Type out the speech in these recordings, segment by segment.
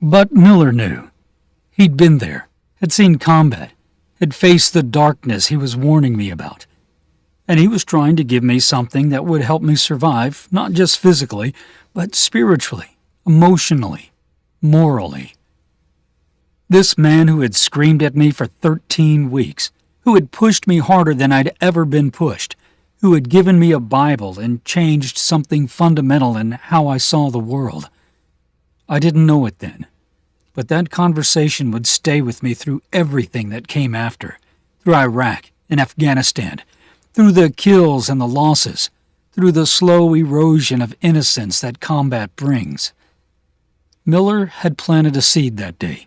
But Miller knew. He'd been there, had seen combat, had faced the darkness he was warning me about. And he was trying to give me something that would help me survive, not just physically, but spiritually, emotionally, morally. This man who had screamed at me for 13 weeks, who had pushed me harder than I'd ever been pushed, who had given me a Bible and changed something fundamental in how I saw the world. I didn't know it then, but that conversation would stay with me through everything that came after, through Iraq and Afghanistan, through the kills and the losses, through the slow erosion of innocence that combat brings. Miller had planted a seed that day,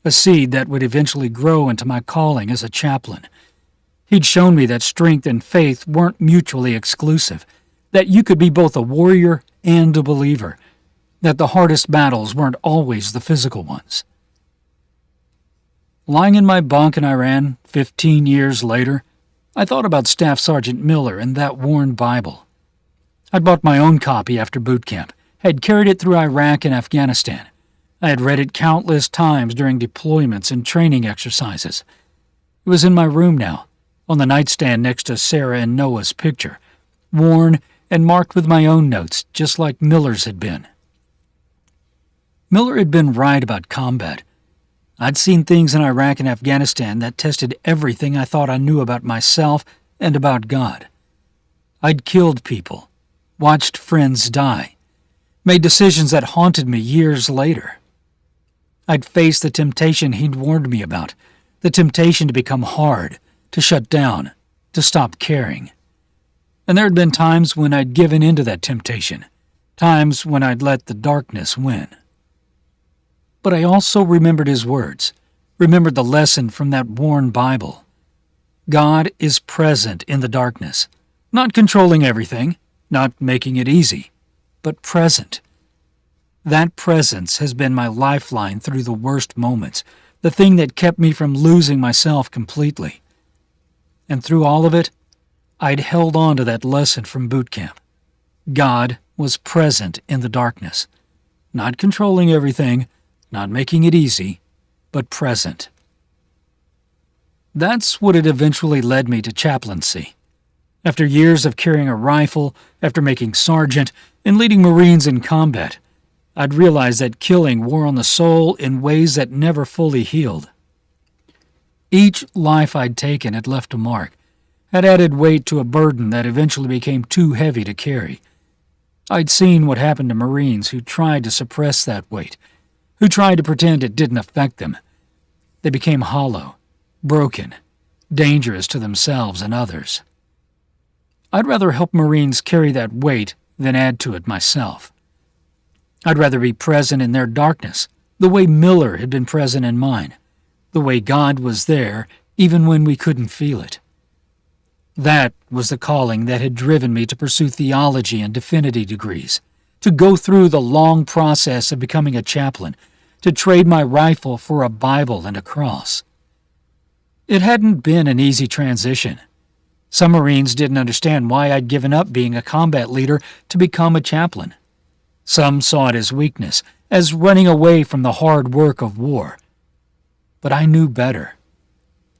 a seed that would eventually grow into my calling as a chaplain. He'd shown me that strength and faith weren't mutually exclusive, that you could be both a warrior and a believer, that the hardest battles weren't always the physical ones. Lying in my bunk in Iran 15 years later, I thought about Staff Sergeant Miller and that worn Bible. I'd bought my own copy after boot camp, had carried it through Iraq and Afghanistan. I had read it countless times during deployments and training exercises. It was in my room now, on the nightstand next to Sarah and Noah's picture, worn and marked with my own notes, just like Miller's had been. Miller had been right about combat. I'd seen things in Iraq and Afghanistan that tested everything I thought I knew about myself and about God. I'd killed people, watched friends die, made decisions that haunted me years later. I'd faced the temptation he'd warned me about, the temptation to become hard, to shut down, to stop caring. And there had been times when I'd given in to that temptation, times when I'd let the darkness win. But I also remembered his words, remembered the lesson from that worn Bible. God is present in the darkness, not controlling everything, not making it easy, but present. That presence has been my lifeline through the worst moments, the thing that kept me from losing myself completely. And through all of it, I'd held on to that lesson from boot camp. God was present in the darkness, not controlling everything, not making it easy, but present. That's what had eventually led me to chaplaincy. After years of carrying a rifle, after making sergeant, and leading Marines in combat, I'd realized that killing wore on the soul in ways that never fully healed. Each life I'd taken had left a mark, had added weight to a burden that eventually became too heavy to carry. I'd seen what happened to Marines who tried to suppress that weight, who tried to pretend it didn't affect them. They became hollow, broken, dangerous to themselves and others. I'd rather help Marines carry that weight than add to it myself. I'd rather be present in their darkness, the way Miller had been present in mine, the way God was there even when we couldn't feel it. That was the calling that had driven me to pursue theology and divinity degrees, to go through the long process of becoming a chaplain, to trade my rifle for a Bible and a cross. It hadn't been an easy transition. Some Marines didn't understand why I'd given up being a combat leader to become a chaplain. Some saw it as weakness, as running away from the hard work of war. But I knew better.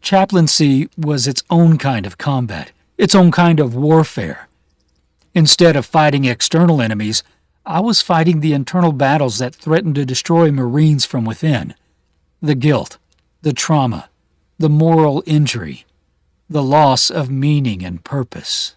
Chaplaincy was its own kind of combat, its own kind of warfare. Instead of fighting external enemies, I was fighting the internal battles that threatened to destroy Marines from within. The guilt, the trauma, the moral injury, the loss of meaning and purpose.